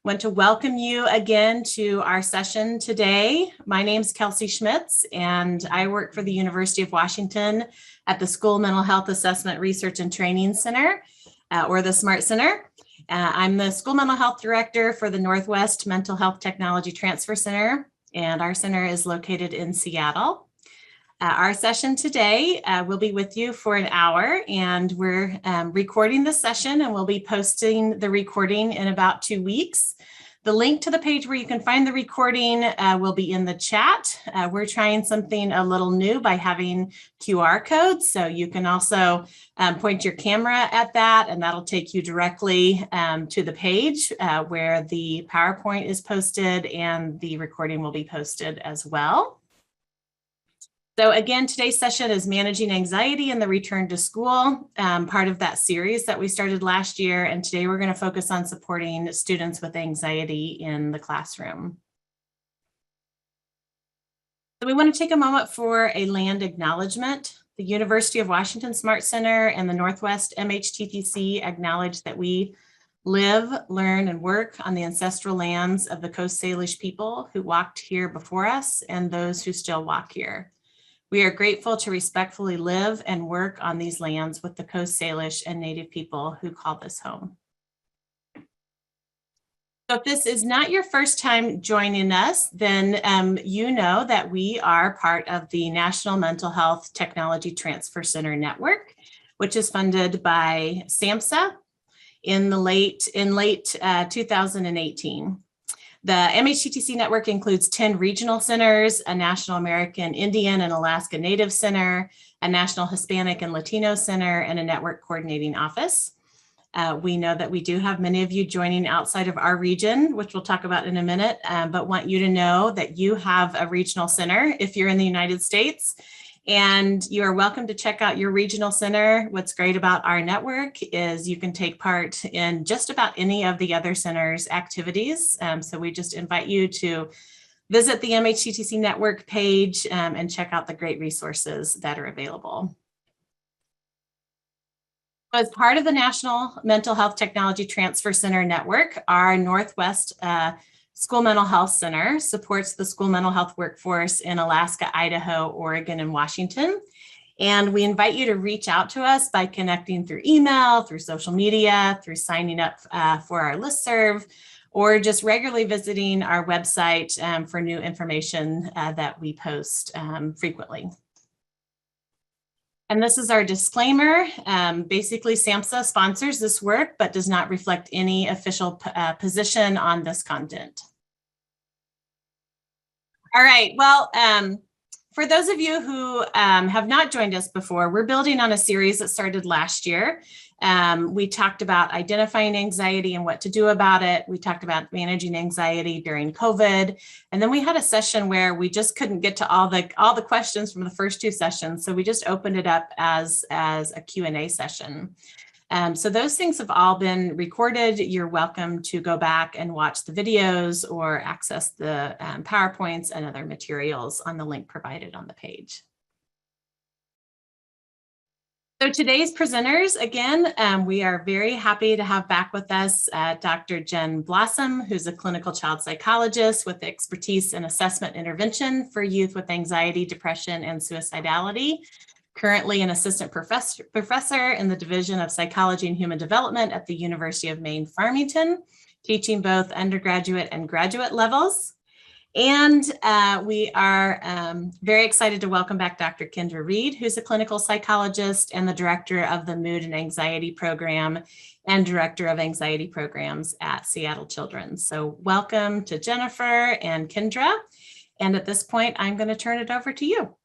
Want to welcome you again to our session today. My name is Kelsey Schmitz, and I work for the University of Washington at the School Mental Health Assessment Research and Training Center, or the SMART Center. I'm the School Mental Health Director for the Northwest Mental Health Technology Transfer Center, and our center is located in Seattle. Our session today will be with you for an hour, and we're recording the session, and we'll be posting the recording in about 2 weeks. The link to the page where you can find the recording will be in the chat. We're trying something a little new by having QR codes, so you can also point your camera at that, and that'll take you directly to the page where the PowerPoint is posted, and the recording will be posted as well. So again, today's session is Managing Anxiety and the Return to School, part of that series that we started last year. And today we're going to focus on supporting students with anxiety in the classroom. So we want to take a moment for a land acknowledgement. The University of Washington SMART Center and the Northwest MHTTC acknowledge that we live, learn, and work on the ancestral lands of the Coast Salish people who walked here before us and those who still walk here. We are grateful to respectfully live and work on these lands with the Coast Salish and Native people who call this home. So if this is not your first time joining us, then you know that we are part of the National Mental Health Technology Transfer Center Network, which is funded by SAMHSA in late 2018. The MHTTC network includes 10 regional centers, a National American Indian and Alaska Native Center, a National Hispanic and Latino Center, and a network coordinating office. We know that we do have many of you joining outside of our region, which we'll talk about in a minute, but want you to know that you have a regional center if you're in the United States. And you are welcome to check out your regional center. What's great about our network is you can take part in just about any of the other center's activities. So we just invite you to visit the MHTTC network page and check out the great resources that are available. As part of the National Mental Health Technology Transfer Center network, our Northwest School Mental Health Center supports the school mental health workforce in Alaska, Idaho, Oregon, and Washington. And we invite you to reach out to us by connecting through email, through social media, through signing up for our listserv, or just regularly visiting our website for new information that we post frequently. And this is our disclaimer. Basically, SAMHSA sponsors this work, but does not reflect any official position on this content. All right, well, for those of you who have not joined us before, we're building on a series that started last year. We talked about identifying anxiety and what to do about it. We talked about managing anxiety during COVID. And then we had a session where we just couldn't get to all the questions from the first two sessions. So we just opened it up as a Q&A session. So those things have all been recorded. You're welcome to go back and watch the videos or access the PowerPoints and other materials on the link provided on the page. So today's presenters, again, we are very happy to have back with us Dr. Jen Blossom, who's a clinical child psychologist with expertise in assessment intervention for youth with anxiety, depression, and suicidality. Currently an assistant professor in the Division of Psychology and Human Development at the University of Maine, Farmington, teaching both undergraduate and graduate levels. And we are very excited to welcome back Dr. Kendra Reed, who's a clinical psychologist and the director of the Mood and Anxiety Program and director of anxiety programs at Seattle Children's. So welcome to Jennifer and Kendra. And at this point, I'm going to turn it over to you.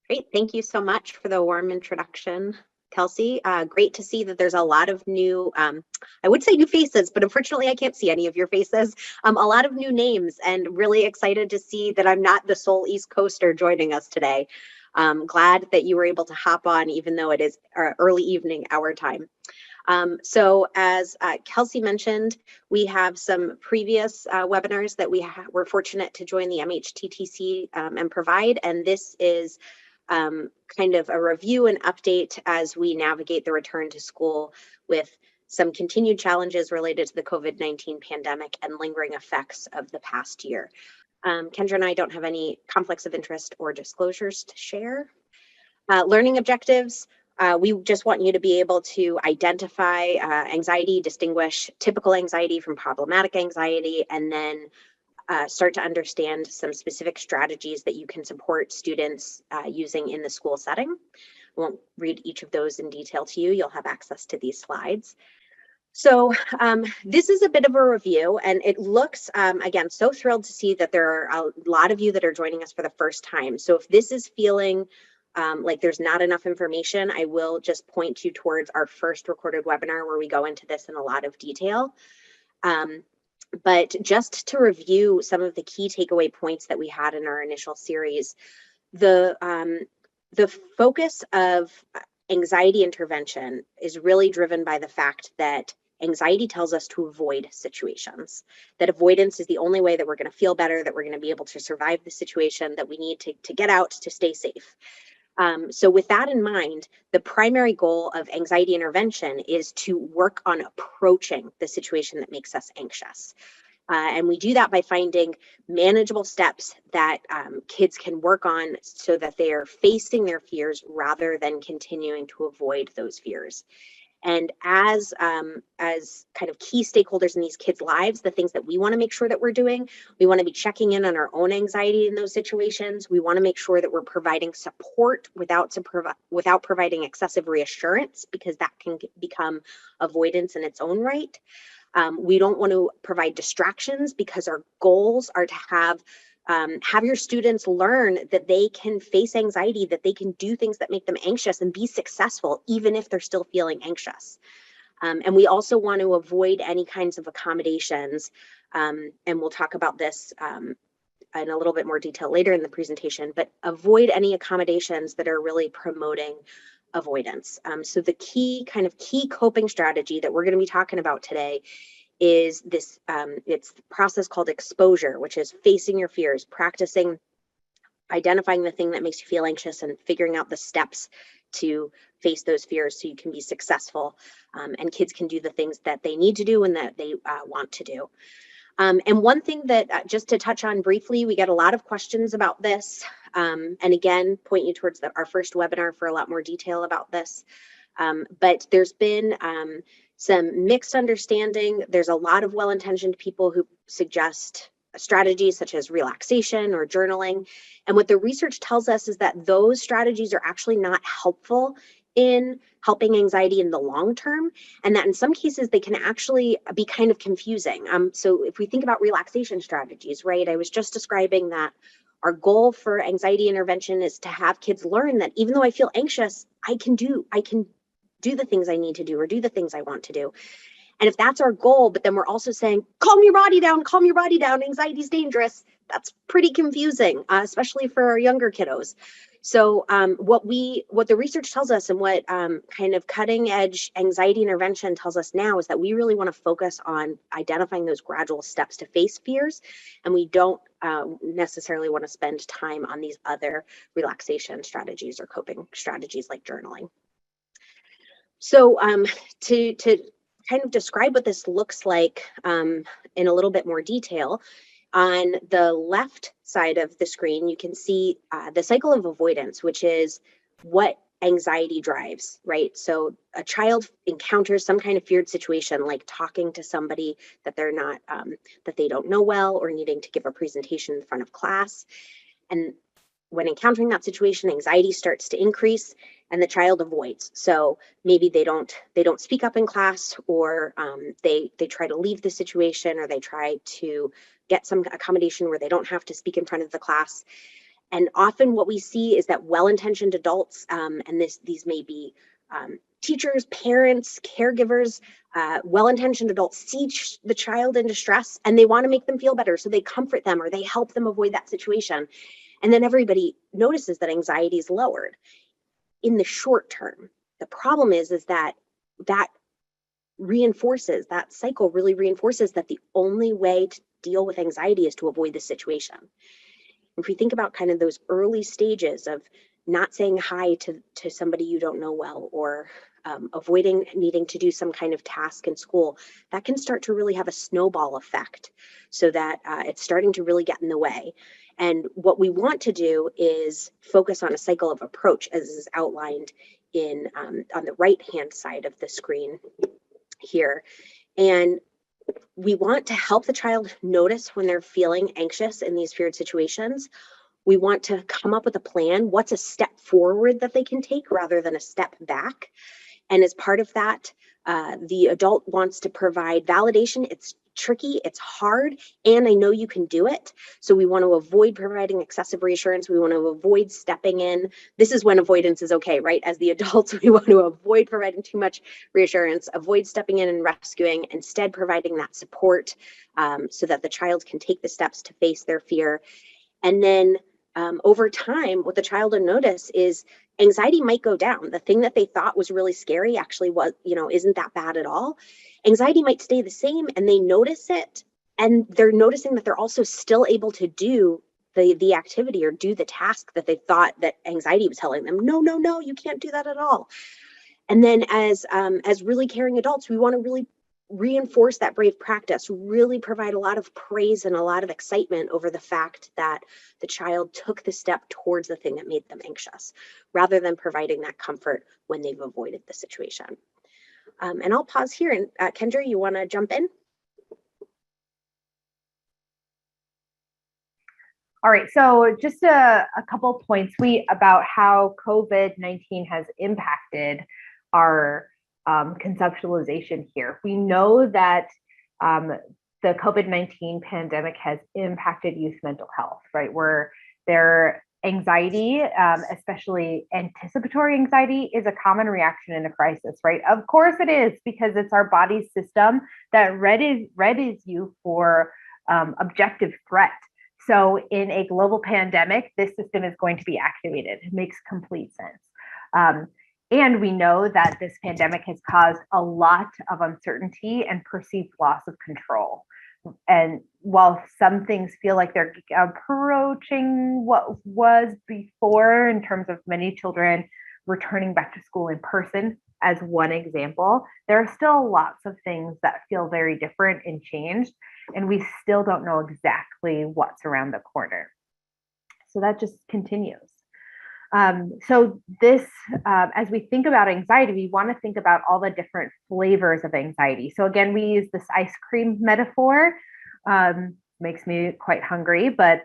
Great, thank you so much for the warm introduction, Kelsey. Great to see that there's a lot of new, I would say new faces, but unfortunately I can't see any of your faces. A lot of new names, and really excited to see that I'm not the sole East Coaster joining us today. Glad that you were able to hop on, even though it is early evening our time. So as Kelsey mentioned, we have some previous webinars that we were fortunate to join the MHTTC and provide, and this is kind of a review and update as we navigate the return to school with some continued challenges related to the COVID-19 pandemic and lingering effects of the past year. Kendra and I don't have any conflicts of interest or disclosures to share. Learning objectives. We just want you to be able to identify anxiety, distinguish typical anxiety from problematic anxiety, and then start to understand some specific strategies that you can support students using in the school setting. I won't read each of those in detail to you. You'll have access to these slides. So this is a bit of a review, and it looks, again, so thrilled to see that there are a lot of you that are joining us for the first time. So if this is feeling like there's not enough information, I will just point you towards our first recorded webinar where we go into this in a lot of detail. But just to review some of the key takeaway points that we had in our initial series, the focus of anxiety intervention is really driven by the fact that anxiety tells us to avoid situations, that avoidance is the only way that we're going to feel better, that we're going to be able to survive the situation, that we need to get out to stay safe. So with that in mind, the primary goal of anxiety intervention is to work on approaching the situation that makes us anxious. And we do that by finding manageable steps that kids can work on so that they are facing their fears rather than continuing to avoid those fears. And as kind of key stakeholders in these kids' lives, the things that we want to make sure that we're doing, we want to be checking in on our own anxiety in those situations. We want to make sure that we're providing support without providing excessive reassurance, because that can become avoidance in its own right. We don't want to provide distractions, because our goals are to have your students learn that they can face anxiety, that they can do things that make them anxious and be successful, even if they're still feeling anxious. And we also want to avoid any kinds of accommodations. And we'll talk about this in a little bit more detail later in the presentation, but avoid any accommodations that are really promoting avoidance. So the key coping strategy that we're going to be talking about today is this, it's the process called exposure, which is facing your fears, practicing identifying the thing that makes you feel anxious and figuring out the steps to face those fears so you can be successful, and kids can do the things that they need to do and that they want to do. And one thing that, just to touch on briefly, we get a lot of questions about this, and again, point you towards our first webinar for a lot more detail about this. But there's been some mixed understanding. There's a lot of well-intentioned people who suggest strategies such as relaxation or journaling. And what the research tells us is that those strategies are actually not helpful in helping anxiety in the long term, and that in some cases they can actually be kind of confusing. So if we think about relaxation strategies, right, I was just describing that our goal for anxiety intervention is to have kids learn that even though I feel anxious, I can do the things I need to do or do the things I want to do. And if that's our goal, but then we're also saying, calm your body down, anxiety is dangerous, that's pretty confusing, especially for our younger kiddos. So what the research tells us and what kind of cutting edge anxiety intervention tells us now is that we really want to focus on identifying those gradual steps to face fears. And we don't necessarily want to spend time on these other relaxation strategies or coping strategies like journaling. So to kind of describe what this looks like in a little bit more detail, on the left side of the screen, you can see the cycle of avoidance, which is what anxiety drives, right? So a child encounters some kind of feared situation, like talking to somebody that they're not, that they don't know well, or needing to give a presentation in front of class. And when encountering that situation, anxiety starts to increase and the child avoids. So maybe they don't speak up in class, or they try to leave the situation, or they try to get some accommodation where they don't have to speak in front of the class. And often what we see is that well-intentioned adults, and these may be teachers, parents, caregivers, well-intentioned adults see the child in distress and they want to make them feel better. So they comfort them or they help them avoid that situation. And then everybody notices that anxiety is lowered in the short term. The problem is that reinforces, that cycle really reinforces that the only way to deal with anxiety is to avoid the situation. If we think about kind of those early stages of not saying hi to somebody you don't know well, or avoiding needing to do some kind of task in school, that can start to really have a snowball effect, so that it's starting to really get in the way. And what we want to do is focus on a cycle of approach, as is outlined in on the right hand side of the screen here. And we want to help the child notice when they're feeling anxious in these feared situations. We want to come up with a plan. What's a step forward that they can take rather than a step back? And as part of that, the adult wants to provide validation. It's tricky, it's hard, and I know you can do it. So we want to avoid providing excessive reassurance. We want to avoid stepping in. This is when avoidance is okay, right? As the adults, we want to avoid providing too much reassurance, avoid stepping in and rescuing, instead providing that support so that the child can take the steps to face their fear. And then over time, what the child will notice is anxiety might go down. The thing that they thought was really scary actually was, isn't that bad at all. Anxiety might stay the same, and they notice it. And they're noticing that they're also still able to do the activity or do the task that they thought that anxiety was telling them, no, you can't do that at all. And then as really caring adults, we want to really reinforce that brave practice, really provide a lot of praise and a lot of excitement over the fact that the child took the step towards the thing that made them anxious, rather than providing that comfort when they've avoided the situation. And I'll pause here. And Kendra, you want to jump in? All right, so just a couple points about how COVID-19 has impacted our conceptualization here. We know that the COVID-19 pandemic has impacted youth mental health, right? Where their anxiety, especially anticipatory anxiety, is a common reaction in a crisis, right? Of course it is, because it's our body's system that readies you for objective threat. So in a global pandemic, this system is going to be activated. It makes complete sense. And we know that this pandemic has caused a lot of uncertainty and perceived loss of control. And while some things feel like they're approaching what was before, in terms of many children returning back to school in person, as one example, there are still lots of things that feel very different and changed, and we still don't know exactly what's around the corner. So that just continues. So this, as we think about anxiety, we want to think about all the different flavors of anxiety. So again, we use this ice cream metaphor. Makes me quite hungry, but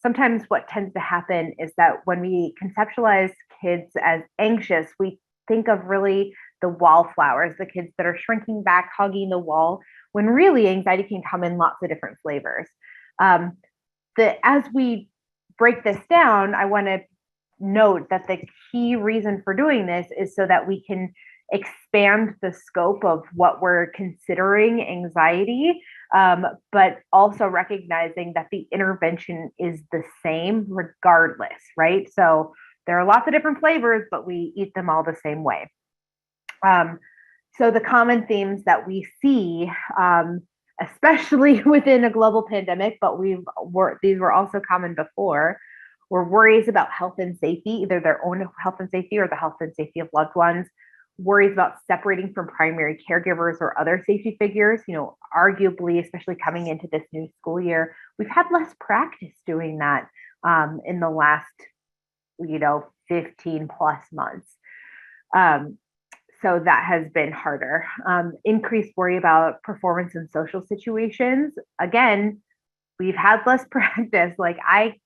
sometimes what tends to happen is that when we conceptualize kids as anxious, we think of really the wallflowers, the kids that are shrinking back, hugging the wall, when really anxiety can come in lots of different flavors. As we break this down, I want to note that the key reason for doing this is so that we can expand the scope of what we're considering anxiety, but also recognizing that the intervention is the same regardless, right? So there are lots of different flavors, but we eat them all the same way. So the common themes that we see, especially within a global pandemic, but these were also common before, were worries about health and safety, either their own health and safety or the health and safety of loved ones, worries about separating from primary caregivers or other safety figures. Arguably, especially coming into this new school year, we've had less practice doing that in the last 15 plus months. So that has been harder. Increased worry about performance in social situations. Again, we've had less practice. Like, I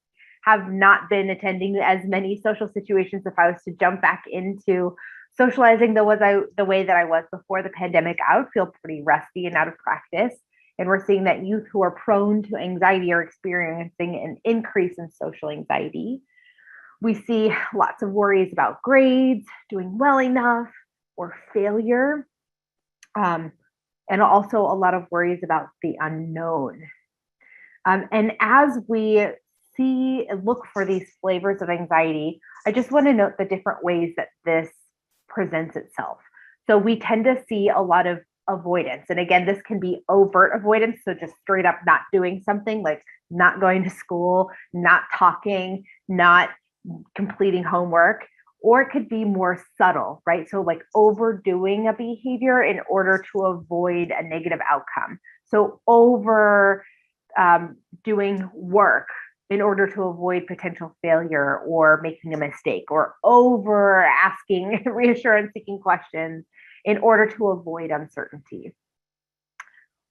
have not been attending as many social situations. If I was to jump back into socializing the way that I was before the pandemic, I would feel pretty rusty and out of practice. And we're seeing that youth who are prone to anxiety are experiencing an increase in social anxiety. We see lots of worries about grades, doing well enough, or failure. And also a lot of worries about the unknown. And as we look for these flavors of anxiety, I just want to note the different ways that this presents itself. So we tend to see a lot of avoidance. And again, this can be overt avoidance. So just straight up not doing something, like not going to school, not talking, not completing homework, or it could be more subtle, right? So like overdoing a behavior in order to avoid a negative outcome. So over doing work in order to avoid potential failure or making a mistake, or over asking reassurance seeking questions in order to avoid uncertainty.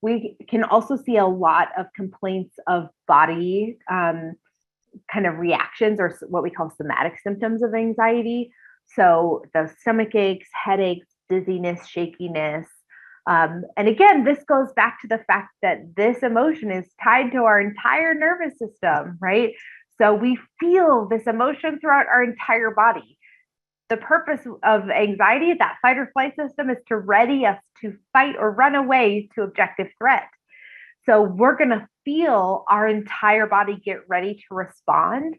We can also see a lot of complaints of body kind of reactions, or what we call somatic symptoms of anxiety. So the stomach aches, headaches, dizziness, shakiness. And again, this goes back to the fact that this emotion is tied to our entire nervous system, right? So we feel this emotion throughout our entire body. The purpose of anxiety, that fight or flight system, is to ready us to fight or run away to objective threat. So we're going to feel our entire body get ready to respond.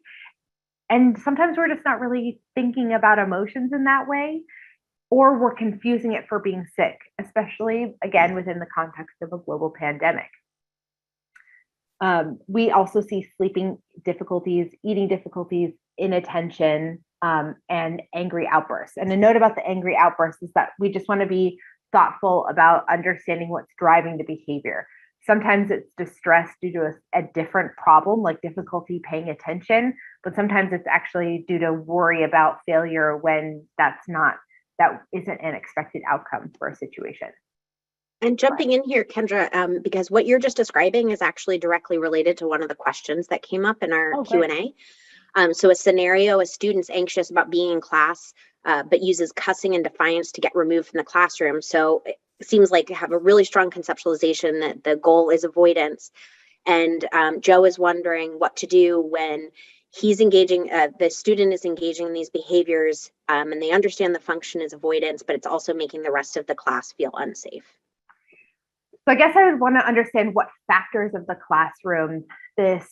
And sometimes we're just not really thinking about emotions in that way, or we're confusing it for being sick, especially, again, within the context of a global pandemic. We also see sleeping difficulties, eating difficulties, inattention, and angry outbursts. And a note about the angry outbursts is that we just want to be thoughtful about understanding what's driving the behavior. Sometimes it's distress due to a different problem, like difficulty paying attention, but sometimes it's actually due to worry about failure when that isn't an expected outcome for a situation. And jumping in here, Kendra, because what you're just describing is actually directly related to one of the questions that came up in our Q&A. So a scenario, a student's anxious about being in class, but uses cussing and defiance to get removed from the classroom. So it seems like to have a really strong conceptualization that the goal is avoidance. And Joe is wondering what to do when he's engaging, the student is engaging in these behaviors, and they understand the function is avoidance, but it's also making the rest of the class feel unsafe. So I guess I would want to understand what factors of the classroom this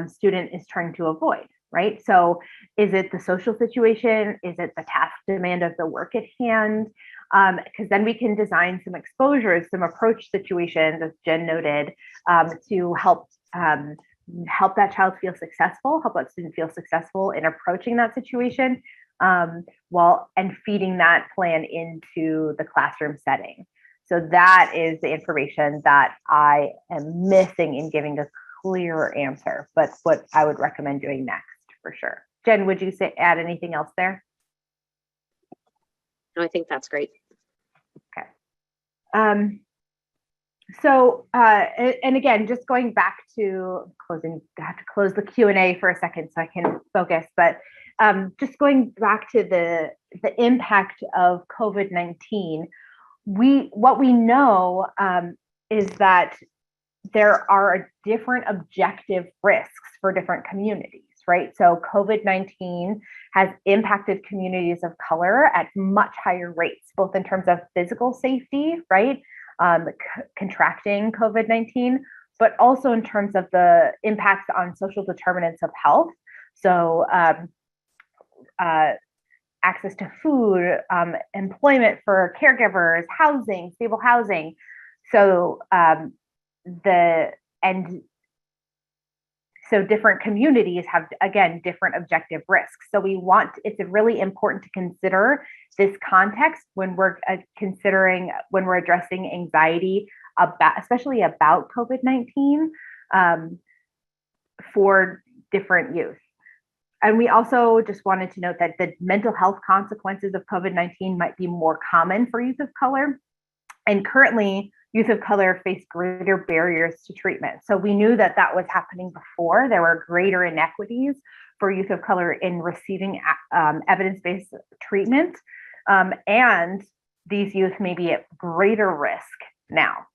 student is trying to avoid, right? So is it the social situation? Is it the task demand of the work at hand? Because then we can design some exposures, some approach situations, as Jen noted, to help that child feel successful, help that student feel successful in approaching that situation, and feeding that plan into the classroom setting. So that is the information that I am missing in giving a clear answer, but what I would recommend doing next for sure. Jen, would you add anything else there? No, I think that's great. Okay. And again, just going back to closing, I have to close the Q&A for a second so I can focus, but just going back to the impact of COVID-19, what we know is that there are different objective risks for different communities, right? So COVID-19 has impacted communities of color at much higher rates, both in terms of physical safety, right? Contracting COVID-19, but also in terms of the impacts on social determinants of health. So access to food, employment for caregivers, housing, stable housing. So so different communities have, again, different objective risks. So it's really important to consider this context when we're when we're addressing anxiety especially about COVID-19 for different youth. And we also just wanted to note that the mental health consequences of COVID-19 might be more common for youth of color. And currently, youth of color face greater barriers to treatment. So we knew that was happening before. There were greater inequities for youth of color in receiving evidence-based treatment. And these youth may be at greater risk now.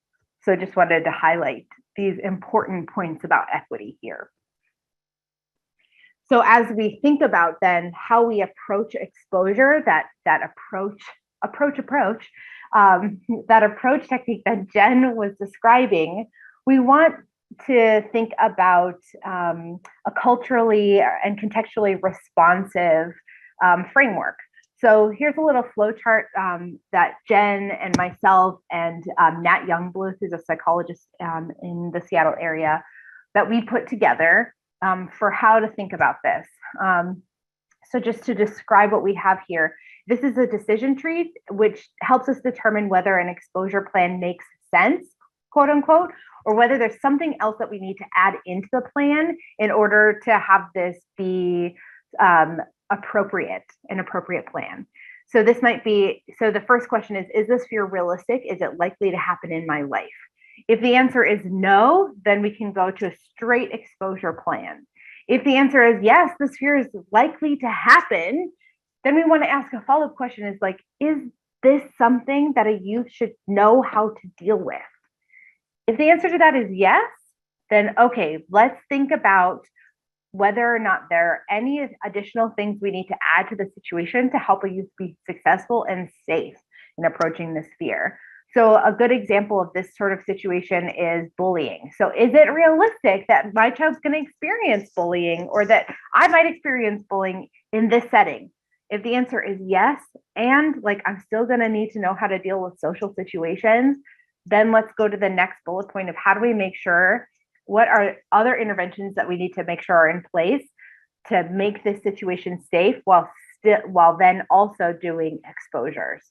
So just wanted to highlight these important points about equity here. So as we think about then how we approach exposure, that approach technique that Jen was describing, we want to think about a culturally and contextually responsive framework. So here's a little flow chart that Jen and myself and Nat Youngbluth, who's a psychologist in the Seattle area, that we put together for how to think about this. So just to describe what we have here, this is a decision tree, which helps us determine whether an exposure plan makes sense, quote unquote, or whether there's something else that we need to add into the plan in order to have this be an appropriate plan. So this might be, so the first question is this fear realistic? Is it likely to happen in my life? If the answer is no, then we can go to a straight exposure plan. If the answer is yes, this fear is likely to happen, then we want to ask a follow-up question is like, is this something that a youth should know how to deal with? If the answer to that is yes, then okay, let's think about whether or not there are any additional things we need to add to the situation to help a youth be successful and safe in approaching this fear. So a good example of this sort of situation is bullying. So is it realistic that my child's going to experience bullying or that I might experience bullying in this setting? If the answer is yes, and like I'm still going to need to know how to deal with social situations, then let's go to the next bullet point of how do we make sure, what are other interventions that we need to make sure are in place to make this situation safe while then also doing exposures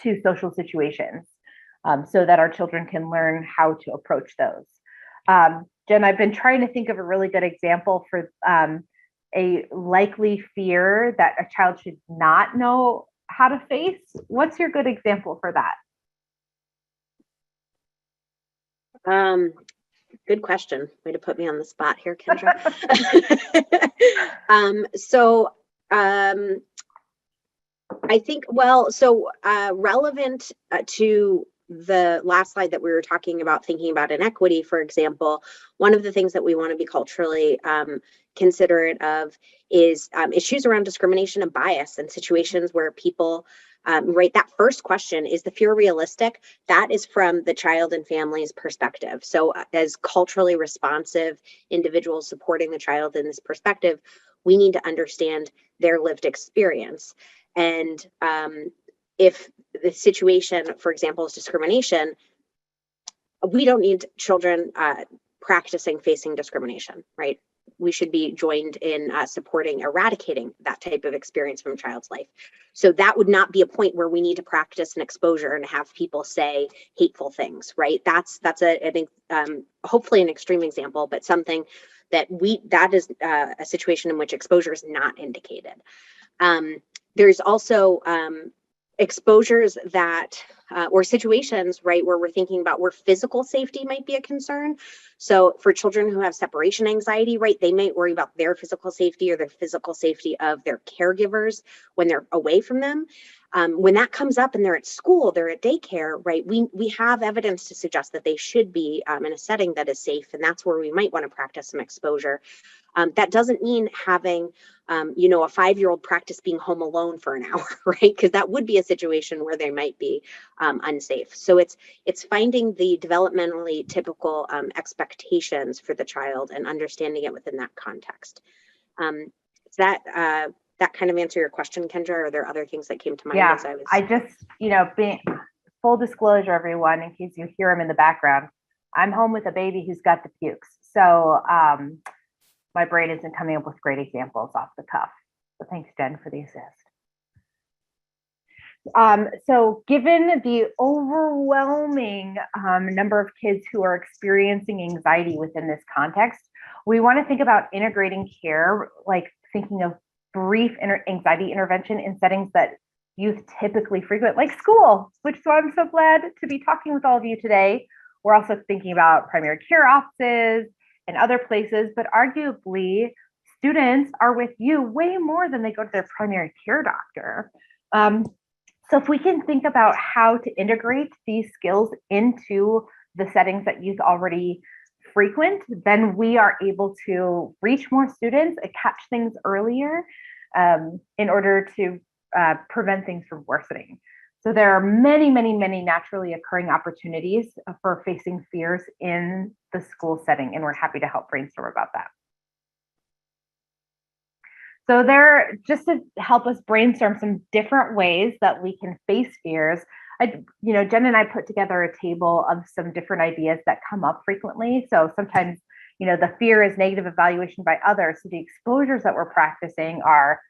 to social situations so that our children can learn how to approach those. Jen, I've been trying to think of a really good example for a likely fear that a child should not know how to face. What's your good example for that? Good question. Way to put me on the spot here, Kendra. I think, relevant to the last slide that we were talking about, thinking about inequity, for example, one of the things that we want to be culturally considerate of is issues around discrimination and bias and situations where people, right, that first question, is the fear realistic? That is from the child and family's perspective. So as culturally responsive individuals supporting the child in this perspective, we need to understand their lived experience. And if the situation, for example, is discrimination, we don't need children practicing facing discrimination, right? We should be joined in supporting eradicating that type of experience from a child's life. So that would not be a point where we need to practice an exposure and have people say hateful things, right? That's I think, hopefully an extreme example, but something that is a situation in which exposure is not indicated. There's also exposures that or situations, right, where we're thinking about where physical safety might be a concern. So for children who have separation anxiety, right, they might worry about their physical safety or the physical safety of their caregivers when they're away from them. When that comes up and they're at school, they're at daycare, right, we have evidence to suggest that they should be in a setting that is safe, and that's where we might want to practice some exposure. That doesn't mean having, a 5-year-old practice being home alone for an hour, right? Because that would be a situation where they might be unsafe. So it's finding the developmentally typical expectations for the child and understanding it within that context. Does that kind of answer your question, Kendra? Or are there other things that came to mind? Yeah, as I was... I just, being full disclosure, everyone, in case you hear him in the background, I'm home with a baby who's got the pukes. So my brain isn't coming up with great examples off the cuff. So thanks, Jen, for the assist. So given the overwhelming number of kids who are experiencing anxiety within this context, we want to think about integrating care, like thinking of brief anxiety intervention in settings that youth typically frequent, like school, which so I'm so glad to be talking with all of you today. We're also thinking about primary care offices and other places, but arguably students are with you way more than they go to their primary care doctor. So if we can think about how to integrate these skills into the settings that youth already frequent, then we are able to reach more students and catch things earlier in order to prevent things from worsening. So there are many, many, many naturally occurring opportunities for facing fears in the school setting, and we're happy to help brainstorm about that. So just to help us brainstorm some different ways that we can face fears, Jen and I put together a table of some different ideas that come up frequently. So sometimes, the fear is negative evaluation by others. So the exposures that we're practicing are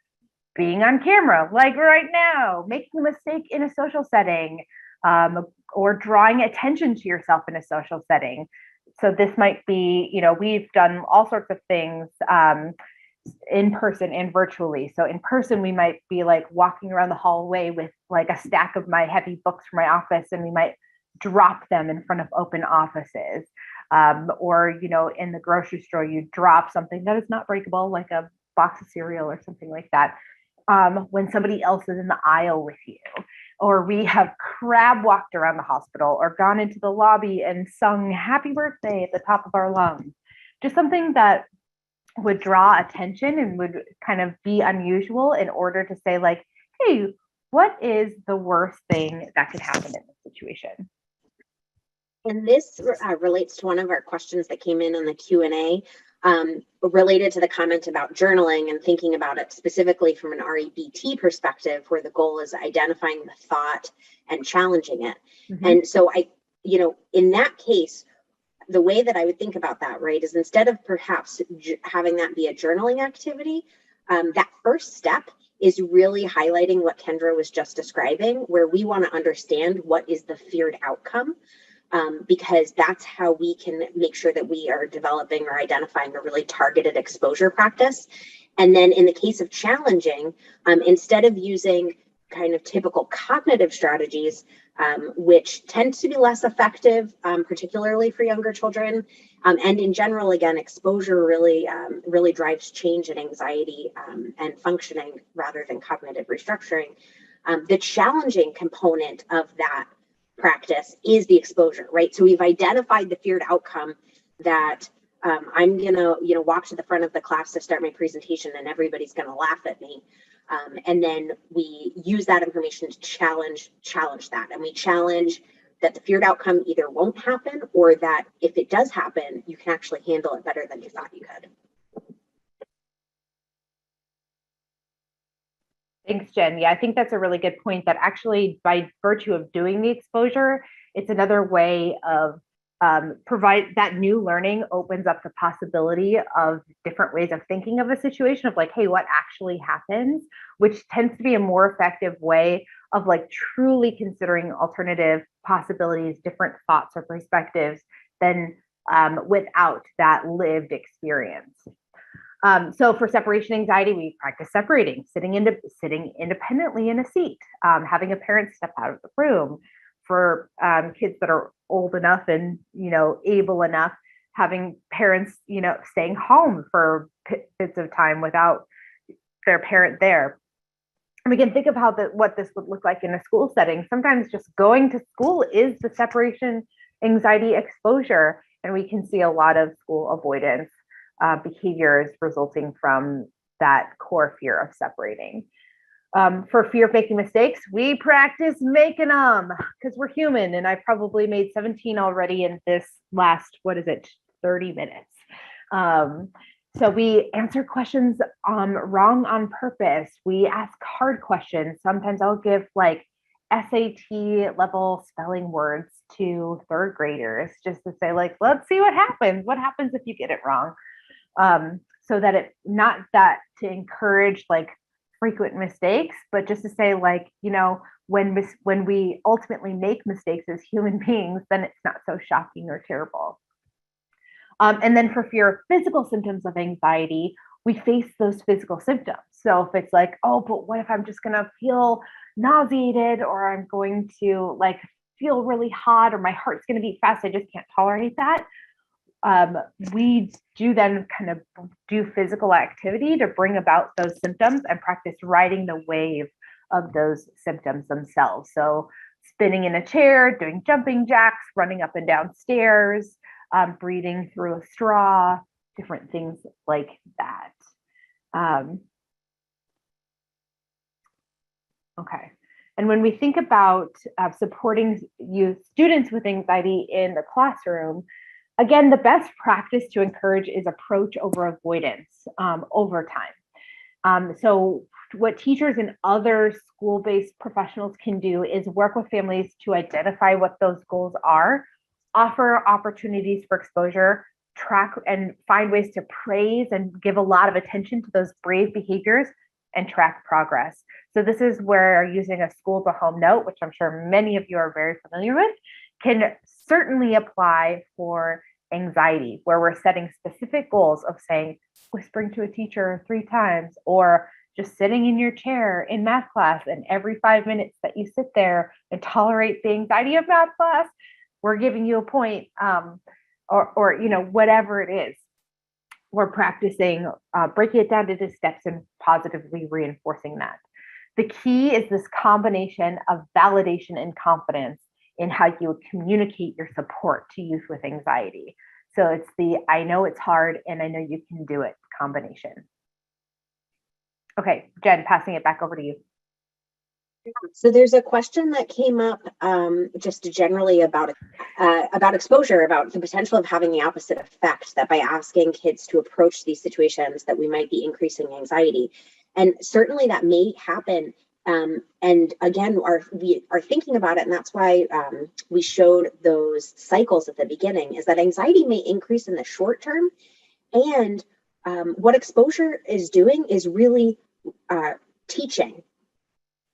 being on camera, like right now, making a mistake in a social setting, or drawing attention to yourself in a social setting. So this might be, we've done all sorts of things in person and virtually. So in person, we might be like walking around the hallway with like a stack of my heavy books from my office, and we might drop them in front of open offices. Or, in the grocery store, you drop something that is not breakable, like a box of cereal or something like that, when somebody else is in the aisle with you. Or we have crab walked around the hospital or gone into the lobby and sung happy birthday at the top of our lungs. Just something that would draw attention and would kind of be unusual in order to say like, hey, what is the worst thing that could happen in this situation? And this relates to one of our questions that came in on the Q&A, related to the comment about journaling and thinking about it specifically from an REBT perspective, where the goal is identifying the thought and challenging it. Mm-hmm. And so in that case, the way that I would think about that, right, is instead of perhaps having that be a journaling activity, that first step is really highlighting what Kendra was just describing, where we want to understand what is the feared outcome. Because that's how we can make sure that we are developing or identifying a really targeted exposure practice. And then in the case of challenging, instead of using kind of typical cognitive strategies, which tend to be less effective, particularly for younger children, and in general, again, exposure really drives change in anxiety and functioning rather than cognitive restructuring. The challenging component of that practice is the exposure, right? So we've identified the feared outcome that I'm gonna, walk to the front of the class to start my presentation and everybody's gonna laugh at me. And then we use that information to challenge that. And we challenge that the feared outcome either won't happen, or that if it does happen, you can actually handle it better than you thought you could. Thanks, Jen. Yeah, I think that's a really good point, that actually by virtue of doing the exposure, it's another way of provide that new learning opens up the possibility of different ways of thinking of a situation, of like, hey, what actually happens, which tends to be a more effective way of like truly considering alternative possibilities, different thoughts or perspectives than without that lived experience. So for separation anxiety, we practice separating, sitting independently in a seat, having a parent step out of the room. For kids that are old enough and able enough, having parents staying home for bits of time without their parent there. And we can think of what this would look like in a school setting. Sometimes just going to school is the separation anxiety exposure, and we can see a lot of school avoidance behaviors resulting from that core fear of separating. For fear of making mistakes, we practice making them, because we're human, and I probably made 17 already in this last, 30 minutes. So we answer questions wrong on purpose. We ask hard questions. Sometimes I'll give like SAT level spelling words to third graders just to say like, let's see what happens. What happens if you get it wrong? So that it, not that to encourage like frequent mistakes, but just to say like, when we ultimately make mistakes as human beings, then it's not so shocking or terrible. And then for fear of physical symptoms of anxiety, we face those physical symptoms. So if it's like, oh, but what if I'm just gonna feel nauseated, or I'm going to like feel really hot, or my heart's gonna beat fast, I just can't tolerate that. We do then kind of do physical activity to bring about those symptoms and practice riding the wave of those symptoms themselves. So spinning in a chair, doing jumping jacks, running up and down stairs, breathing through a straw, different things like that. Okay. And when we think about supporting students with anxiety in the classroom, again, the best practice to encourage is approach over avoidance over time. So what teachers and other school-based professionals can do is work with families to identify what those goals are, offer opportunities for exposure, track and find ways to praise and give a lot of attention to those brave behaviors, and track progress. So this is where using a school to home note, which I'm sure many of you are very familiar with, can certainly apply for anxiety, where we're setting specific goals of saying, whispering to a teacher 3 times, or just sitting in your chair in math class, and every 5 minutes that you sit there and tolerate the anxiety of math class, we're giving you a point, or whatever it is. We're practicing breaking it down into steps and positively reinforcing that. The key is this combination of validation and confidence in how you communicate your support to youth with anxiety. So it's the I know it's hard and I know you can do it combination. Okay, Jen, passing it back over to you. So there's a question that came up just generally about exposure, about the potential of having the opposite effect, that by asking kids to approach these situations that we might be increasing anxiety. And certainly that may happen. And again, we are thinking about it, and that's why we showed those cycles at the beginning, is that anxiety may increase in the short term. And what exposure is doing is really teaching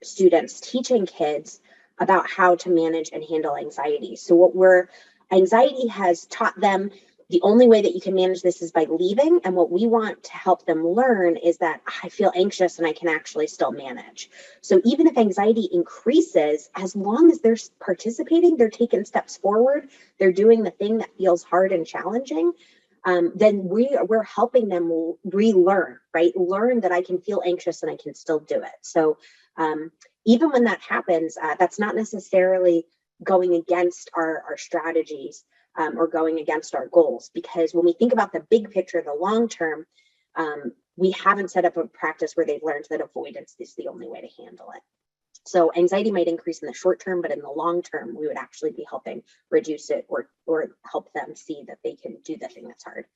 students, teaching kids about how to manage and handle anxiety. So anxiety has taught them the only way that you can manage this is by leaving. And what we want to help them learn is that I feel anxious and I can actually still manage. So even if anxiety increases, as long as they're participating, they're taking steps forward, they're doing the thing that feels hard and challenging, then we're helping them relearn, right? Learn that I can feel anxious and I can still do it. So even when that happens, that's not necessarily going against our strategies or going against our goals, because when we think about the big picture, the long term, we haven't set up a practice where they've learned that avoidance is the only way to handle it. So anxiety might increase in the short term, but in the long term, we would actually be helping reduce it or help them see that they can do the thing that's hard.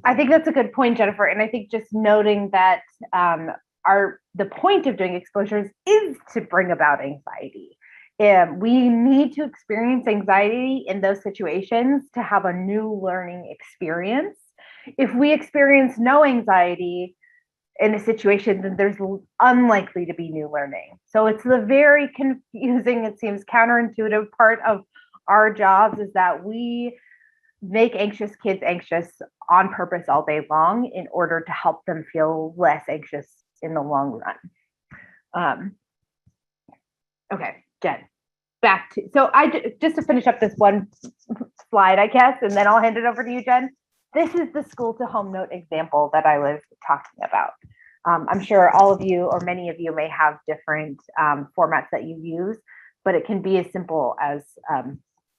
I think that's a good point, Jennifer. And I think just noting that the point of doing exposures is to bring about anxiety. We need to experience anxiety in those situations to have a new learning experience. If we experience no anxiety in a situation, then there's unlikely to be new learning. So it's the very confusing, it seems counterintuitive part of our jobs, is that we make anxious kids anxious on purpose all day long in order to help them feel less anxious in the long run. Okay, Jen, back to, so just to finish up this one slide, I guess, and then I'll hand it over to you, Jen. This is the school to home note example that I was talking about. I'm sure all of you or many of you may have different formats that you use, but it can be as simple as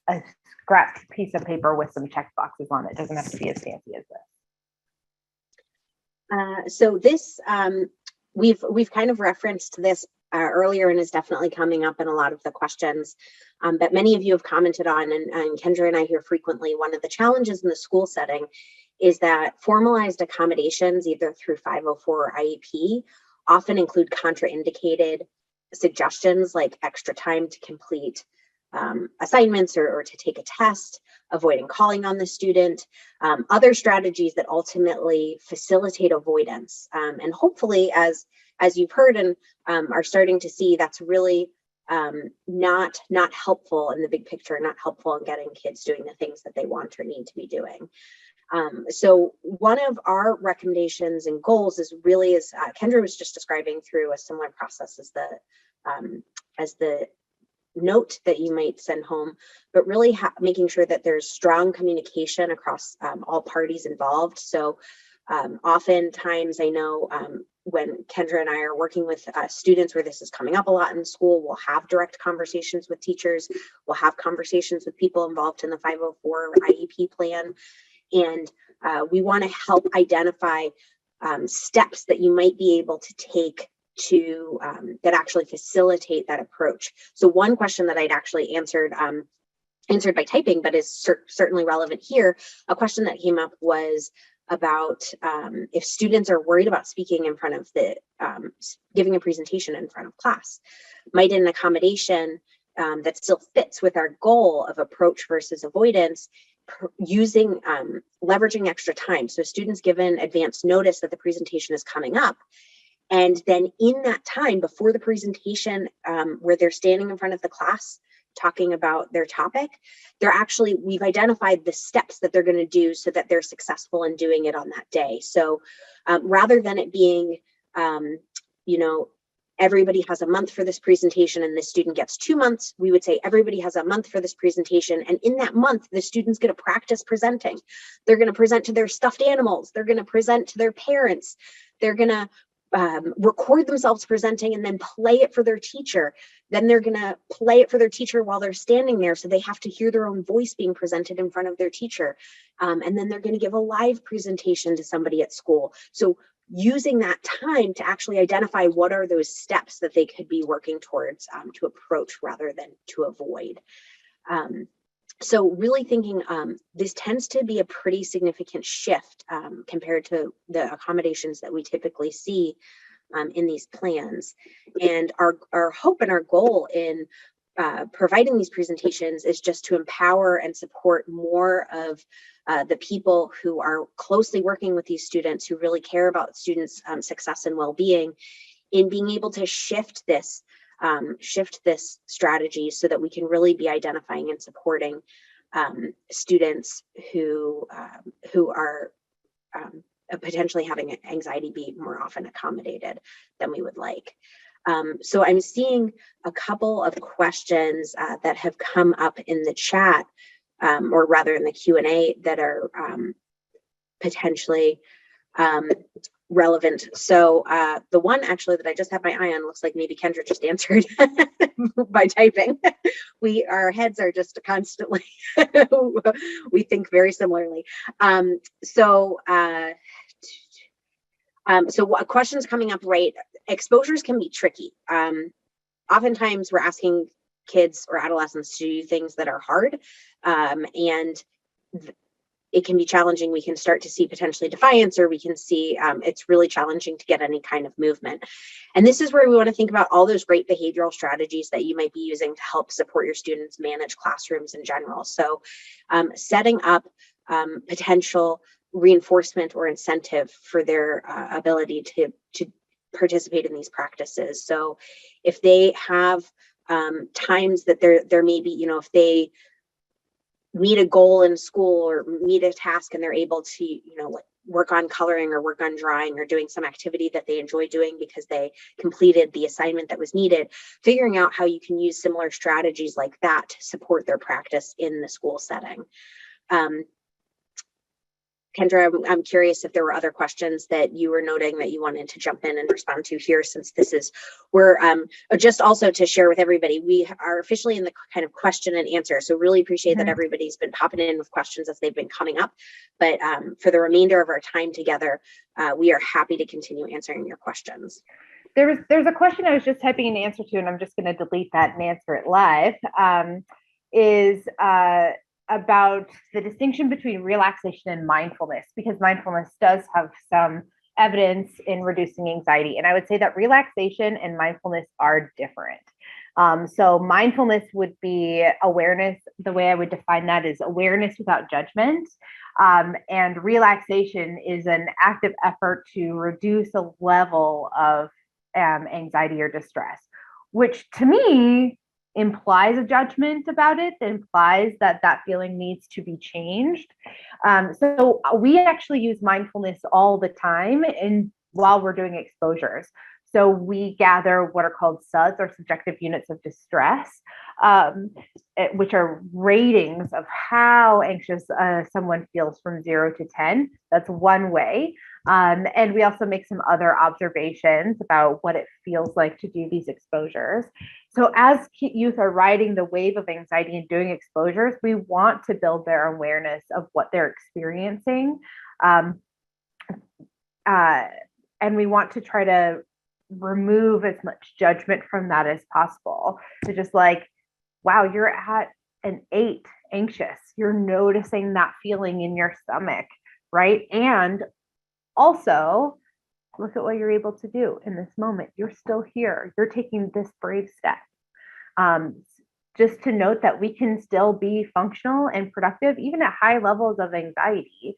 a scratch piece of paper with some check boxes on it. It doesn't have to be as fancy as this. So this, we've kind of referenced this earlier, and is definitely coming up in a lot of the questions that many of you have commented on, and Kendra and I hear frequently. One of the challenges in the school setting is that formalized accommodations, either through 504 or IEP, often include contraindicated suggestions like extra time to complete assignments or to take a test, avoiding calling on the student, other strategies that ultimately facilitate avoidance. And hopefully, as you've heard and are starting to see, that's really not helpful in the big picture, not helpful in getting kids doing the things that they want or need to be doing. So one of our recommendations and goals is really, as Kendra was just describing, through a similar process as the note that you might send home, but really making sure that there's strong communication across all parties involved. So oftentimes, I know when Kendra and I are working with students where this is coming up a lot in school, we'll have direct conversations with teachers, we'll have conversations with people involved in the 504 IEP plan. And we want to help identify steps that you might be able to take to that actually facilitate that approach. So one question that I'd actually answered by typing, but is certainly relevant here, a question that came up was about if students are worried about speaking in front of giving a presentation in front of class, might an accommodation that still fits with our goal of approach versus avoidance, using leveraging extra time. So students given advance notice that the presentation is coming up, And then in that time before the presentation, where they're standing in front of the class talking about their topic, we've identified the steps that they're going to do so that they're successful in doing it on that day. So rather than it being, everybody has a month for this presentation and the student gets 2 months, we would say everybody has a month for this presentation. And in that month, the student's going to practice presenting. They're going to present to their stuffed animals. They're going to present to their parents. They're going to record themselves presenting and then play it for their teacher. Then they're going to play it for their teacher while they're standing there. So they have to hear their own voice being presented in front of their teacher. And then they're going to give a live presentation to somebody at school. So using that time to actually identify what are those steps that they could be working towards to approach rather than to avoid. So really thinking this tends to be a pretty significant shift compared to the accommodations that we typically see in these plans. And our hope and our goal in providing these presentations is just to empower and support more of the people who are closely working with these students, who really care about students' success and well-being, in being able to shift this strategy so that we can really be identifying and supporting students who are potentially having anxiety be more often accommodated than we would like. So I'm seeing a couple of questions that have come up in the chat, or rather in the Q&A, that are potentially relevant. So the one actually that I just have my eye on looks like maybe Kendra just answered by typing. Our heads are just constantly, we think very similarly. So questions coming up, right? Exposures can be tricky. Oftentimes we're asking kids or adolescents to do things that are hard, and it can be challenging. We can start to see potentially defiance, or we can see it's really challenging to get any kind of movement. And this is where we want to think about all those great behavioral strategies that you might be using to help support your students manage classrooms in general. So setting up potential reinforcement or incentive for their ability to participate in these practices. So if they have times that there may be, if they meet a goal in school or meet a task and they're able to, work on coloring or work on drawing or doing some activity that they enjoy doing because they completed the assignment that was needed, figuring out how you can use similar strategies like that to support their practice in the school setting. Kendra, I'm curious if there were other questions that you were noting that you wanted to jump in and respond to here, since we're just also to share with everybody, we are officially in the kind of question and answer. So really appreciate that everybody's been popping in with questions as they've been coming up. But for the remainder of our time together, we are happy to continue answering your questions. There's a question I was just typing an answer to, and I'm just going to delete that and answer it live, about the distinction between relaxation and mindfulness, because mindfulness does have some evidence in reducing anxiety. And I would say that relaxation and mindfulness are different. So mindfulness would be awareness. The way I would define that is awareness without judgment. And relaxation is an active effort to reduce a level of anxiety or distress, which to me implies a judgment about it, that implies that feeling needs to be changed. So we actually use mindfulness all the time while we're doing exposures. So we gather what are called SUDs, or subjective units of distress, which are ratings of how anxious someone feels from 0 to 10. That's one way. And we also make some other observations about what it feels like to do these exposures. So as youth are riding the wave of anxiety and doing exposures, we want to build their awareness of what they're experiencing. And we want to try to remove as much judgment from that as possible. So just like, wow, you're at an 8 anxious, you're noticing that feeling in your stomach, right? And also, look at what you're able to do in this moment. You're still here. You're taking this brave step. Just to note that we can still be functional and productive, even at high levels of anxiety.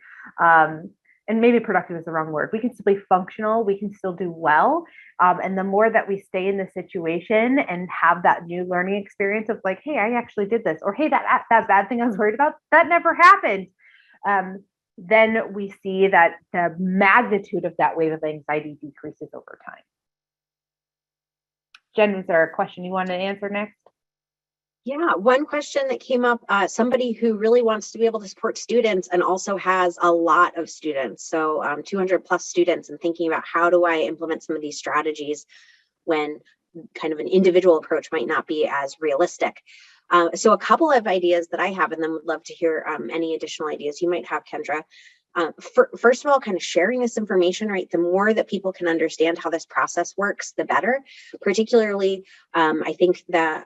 and maybe productive is the wrong word. We can still be functional. We can still do well. And the more that we stay in the situation and have that new learning experience of like, hey, I actually did this, or hey, that bad thing I was worried about, that never happened. Then we see that the magnitude of that wave of anxiety decreases over time. Jen, is there a question you want to answer next? Yeah, one question that came up, somebody who really wants to be able to support students and also has a lot of students, so 200 plus students, and thinking about how do I implement some of these strategies when kind of an individual approach might not be as realistic. So a couple of ideas that I have, and then would love to hear any additional ideas you might have, Kendra. First of all, kind of sharing this information, right? The more that people can understand how this process works, the better. Particularly, I think that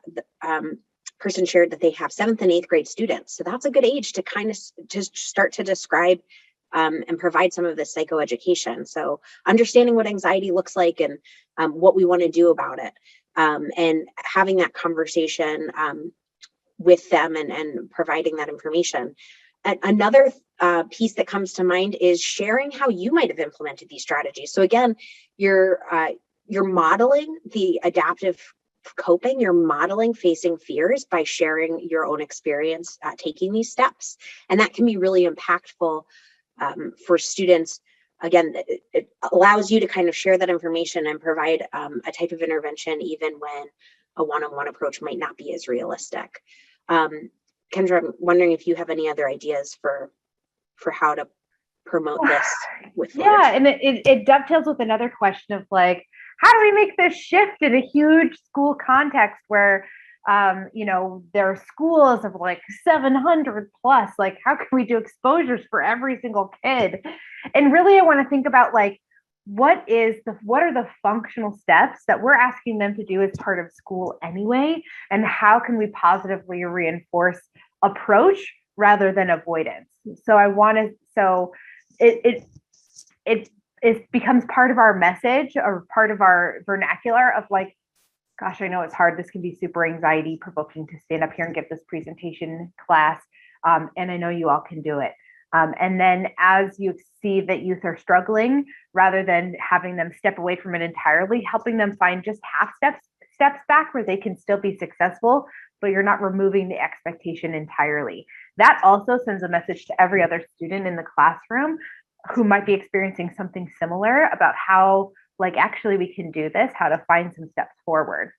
person shared that they have 7th and 8th grade students. So that's a good age to kind of just start to describe and provide some of this psychoeducation. So understanding what anxiety looks like and what we want to do about it, and having that conversation with them and providing that information. Another piece that comes to mind is sharing how you might have implemented these strategies. So again, you're modeling the adaptive coping, you're modeling facing fears by sharing your own experience taking these steps. And that can be really impactful for students. Again, it allows you to kind of share that information and provide a type of intervention even when a one-on-one approach might not be as realistic. Kendra, I'm wondering if you have any other ideas for how to promote this with leaders. Yeah, and it dovetails with another question of like, how do we make this shift in a huge school context where there are schools of like 700 plus, like how can we do exposures for every single kid? And really I want to think about like, what are the functional steps that we're asking them to do as part of school anyway? And how can we positively reinforce approach rather than avoidance? So it becomes part of our message or part of our vernacular of like, gosh, I know it's hard. This can be super anxiety provoking to stand up here and give this presentation class. And I know you all can do it. And then as you see that youth are struggling, rather than having them step away from it entirely, helping them find just half steps back where they can still be successful, but you're not removing the expectation entirely. That also sends a message to every other student in the classroom who might be experiencing something similar about how, like, actually we can do this, how to find some steps forward.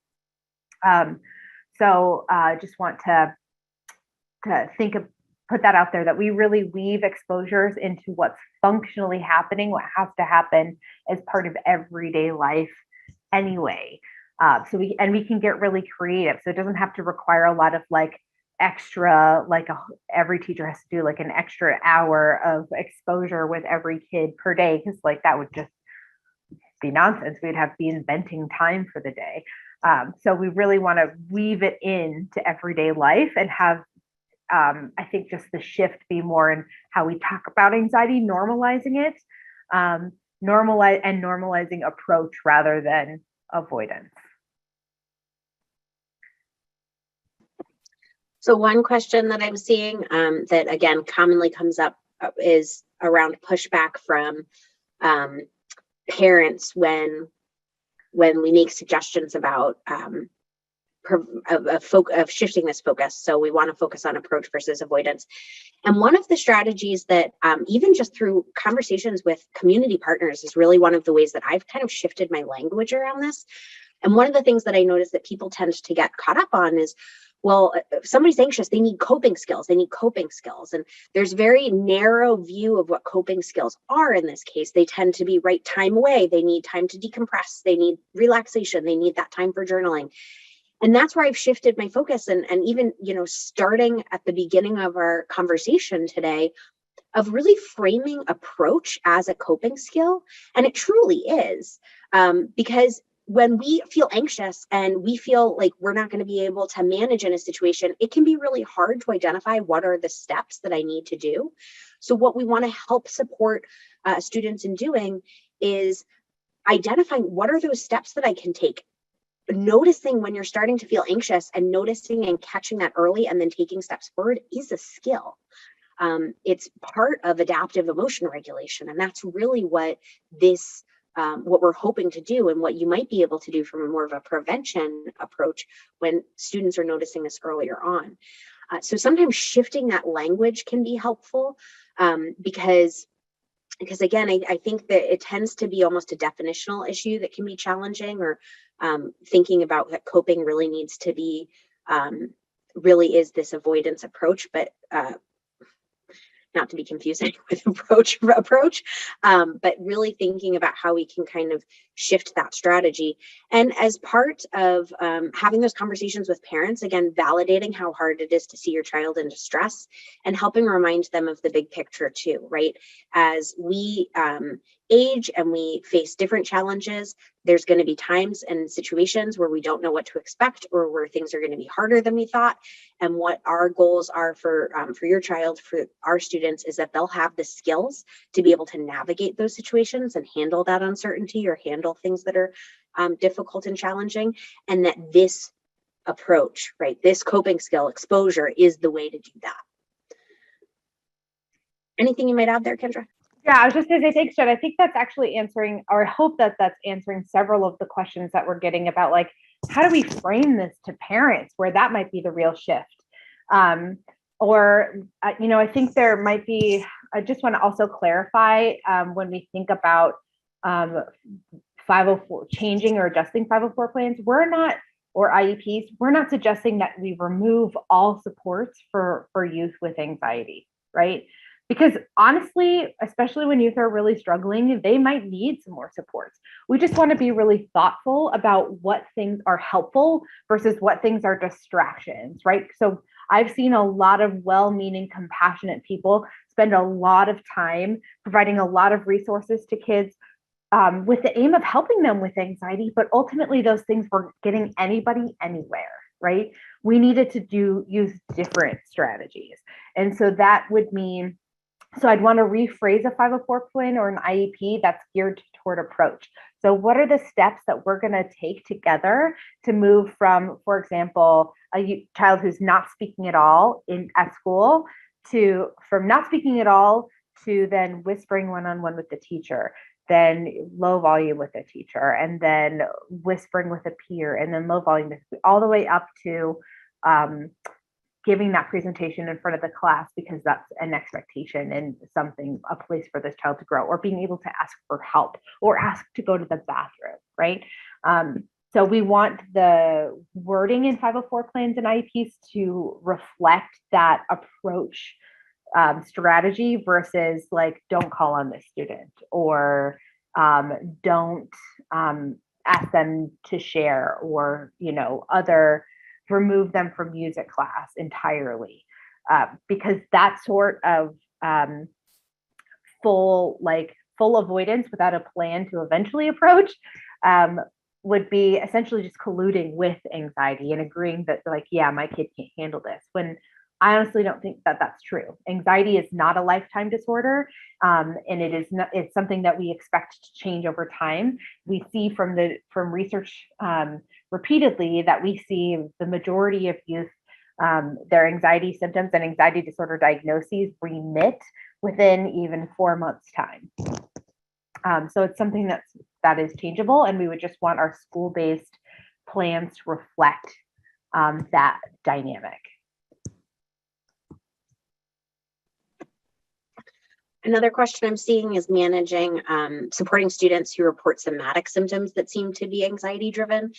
So just want to put that out there, that we really weave exposures into what's functionally happening, what has to happen as part of everyday life anyway. So we can get really creative. So it doesn't have to require a lot of like extra, like every teacher has to do like an extra hour of exposure with every kid per day, because like that would just be nonsense. We'd have to be inventing time for the day. So we really want to weave it into everyday life and have, I think, just the shift be more in how we talk about anxiety, normalizing it, normalizing approach rather than avoidance. So one question that I'm seeing that again commonly comes up is around pushback from parents when we make suggestions about of shifting this focus. So we want to focus on approach versus avoidance. And one of the strategies that even just through conversations with community partners is really one of the ways that I've kind of shifted my language around this. And one of the things that I notice that people tend to get caught up on is, well, if somebody's anxious, they need coping skills. They need coping skills. And there's very narrow view of what coping skills are in this case. They tend to be right time away. They need time to decompress. They need relaxation. They need that time for journaling. And that's where I've shifted my focus. And even, starting at the beginning of our conversation today, of really framing approach as a coping skill. And it truly is, because when we feel anxious and we feel like we're not going to be able to manage in a situation, it can be really hard to identify what are the steps that I need to do. So what we want to help support students in doing is identifying what are those steps that I can take. Noticing when you're starting to feel anxious and noticing and catching that early and then taking steps forward is a skill. it's part of adaptive emotion regulation. And that's really what this what we're hoping to do, and what you might be able to do from a more of a prevention approach when students are noticing this earlier on. So sometimes shifting that language can be helpful, because again, I think that it tends to be almost a definitional issue that can be challenging, or thinking about that coping really needs to be, really is this avoidance approach, but not to be confusing with approach, but really thinking about how we can kind of shift that strategy. And as part of having those conversations with parents, again, validating how hard it is to see your child in distress, and helping remind them of the big picture too, right? As we age and we face different challenges, there's going to be times and situations where we don't know what to expect, or where things are going to be harder than we thought. And what our goals are for your child, for our students, is that they'll have the skills to be able to navigate those situations and handle that uncertainty, or handle things that are difficult and challenging. And that this approach, right, this coping skill, exposure, is the way to do that. Anything you might add there, Kendra? Yeah, I was just going to say, thanks, Jen. I think that's actually answering, or I hope that that's answering several of the questions that we're getting about, like, how do we frame this to parents, where that might be the real shift? I think there might be, I just want to also clarify, when we think about 504, changing or adjusting 504 plans, or IEPs, we're not suggesting that we remove all supports for youth with anxiety, right? Because honestly, especially when youth are really struggling, they might need some more supports. We just want to be really thoughtful about what things are helpful versus what things are distractions, right? So I've seen a lot of well-meaning, compassionate people spend a lot of time providing a lot of resources to kids with the aim of helping them with anxiety, but ultimately those things were getting anybody anywhere, right? We needed to use different strategies. And so that would mean, so I'd want to rephrase a 504 plan or an IEP that's geared toward approach. So what are the steps that we're going to take together to move from, for example, a child who's not speaking at all at school, from not speaking at all to then whispering one-on-one with the teacher, then low volume with a teacher, and then whispering with a peer, and then low volume, all the way up to giving that presentation in front of the class, because that's an expectation and a place for this child to grow, or being able to ask for help or ask to go to the bathroom, right? So we want the wording in 504 plans and IEPs to reflect that approach strategy, versus like, don't call on this student, or don't ask them to share, or, remove them from music class entirely, because that sort of full avoidance without a plan to eventually approach would be essentially just colluding with anxiety and agreeing that, like, yeah, my kid can't handle this, when I honestly don't think that that's true. Anxiety is not a lifetime disorder, and it's something that we expect to change over time. We see from research repeatedly that we see the majority of youth, their anxiety symptoms and anxiety disorder diagnoses remit within even 4 months' time. So it's something that is changeable, and we would just want our school-based plans to reflect that dynamic. Another question I'm seeing is managing, supporting students who report somatic symptoms that seem to be anxiety driven.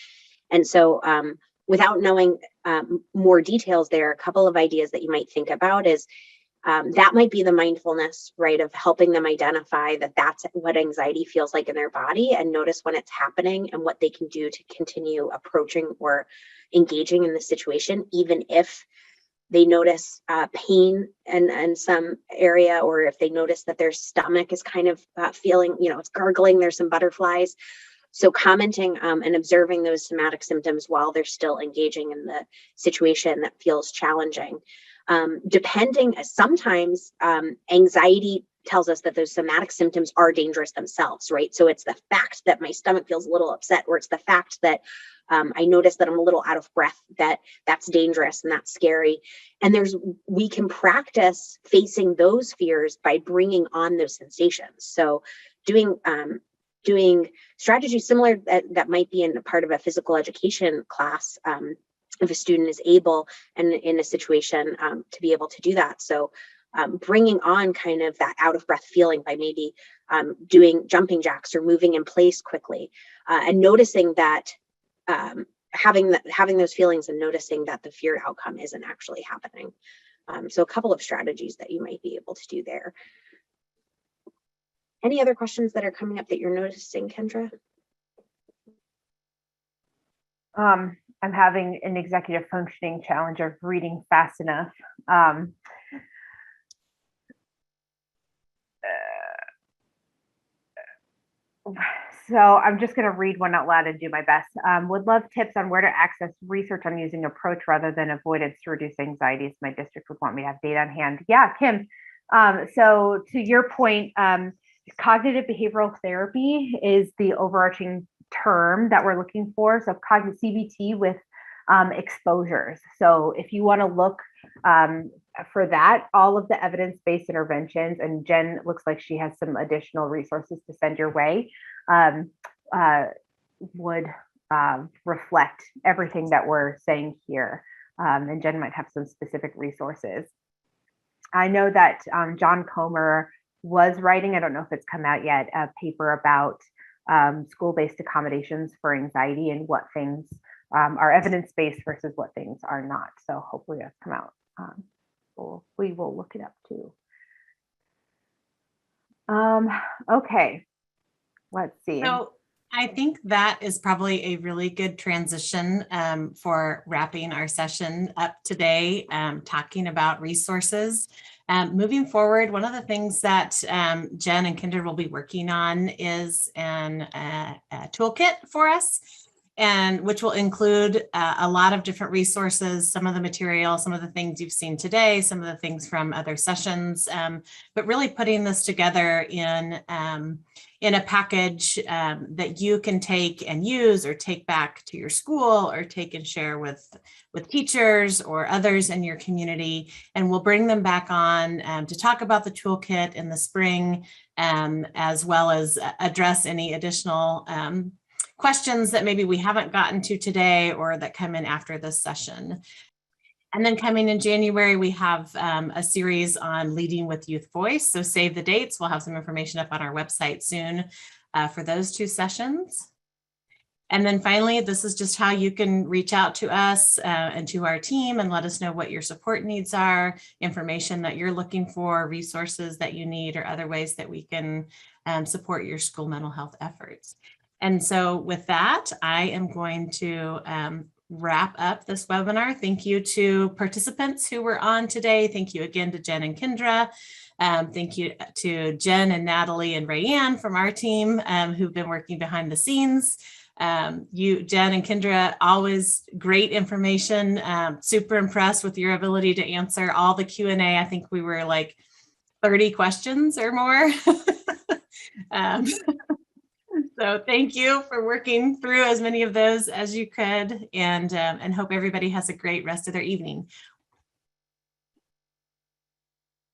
And so without knowing more details there, a couple of ideas that you might think about is that might be the mindfulness, right, of helping them identify that that's what anxiety feels like in their body, and notice when it's happening and what they can do to continue approaching or engaging in the situation, even if they notice pain in some area, or if they notice that their stomach is kind of feeling, it's gargling, there's some butterflies. So commenting and observing those somatic symptoms while they're still engaging in the situation that feels challenging. Sometimes anxiety tells us that those somatic symptoms are dangerous themselves, right? So it's the fact that my stomach feels a little upset, or it's the fact that I notice that I'm a little out of breath, that's dangerous and that's scary. And we can practice facing those fears by bringing on those sensations. So doing strategies similar that might be in a part of a physical education class, if a student is able and in a situation to be able to do that. So bringing on kind of that out of breath feeling by maybe doing jumping jacks or moving in place quickly, and noticing that having those feelings and noticing that the feared outcome isn't actually happening. So a couple of strategies that you might be able to do there. Any other questions that are coming up that you're noticing, Kendra? I'm having an executive functioning challenge of reading fast enough. So I'm just going to read one out loud and do my best. Would love tips on where to access research on using approach rather than avoidance to reduce anxieties. My district would want me to have data on hand. Yeah, Kim. So to your point, cognitive behavioral therapy is the overarching term that we're looking for. So cognitive CBT with exposures. So if you want to look for that, all of the evidence-based interventions, and Jen looks like she has some additional resources to send your way, would reflect everything that we're saying here. And Jen might have some specific resources. I know that John Comer was writing, I don't know if it's come out yet, a paper about school-based accommodations for anxiety and what things are evidence-based versus what things are not. So hopefully that's come out. We will look it up too. Okay, let's see. So I think that is probably a really good transition for wrapping our session up today, talking about resources. Moving forward, one of the things that Jen and Kendra will be working on is a toolkit for us, and which will include a lot of different resources, some of the material, some of the things you've seen today, some of the things from other sessions, but really putting this together in a package that you can take and use or take back to your school or take and share with teachers or others in your community. And we'll bring them back on to talk about the toolkit in the spring, as well as address any additional questions that maybe we haven't gotten to today or that come in after this session. And then coming in January, we have a series on leading with youth voice. So save the dates. We'll have some information up on our website soon for those two sessions. And then finally, this is just how you can reach out to us and to our team and let us know what your support needs are, information that you're looking for, resources that you need, or other ways that we can support your school mental health efforts. And so with that, I am going to wrap up this webinar. Thank you to participants who were on today. Thank you again to Jen and Kendra. Thank you to Jen and Natalie and Rayanne from our team who've been working behind the scenes. You, Jen and Kendra, always great information. Super impressed with your ability to answer all the Q&A. I think we were like 30 questions or more. So thank you for working through as many of those as you could, and hope everybody has a great rest of their evening.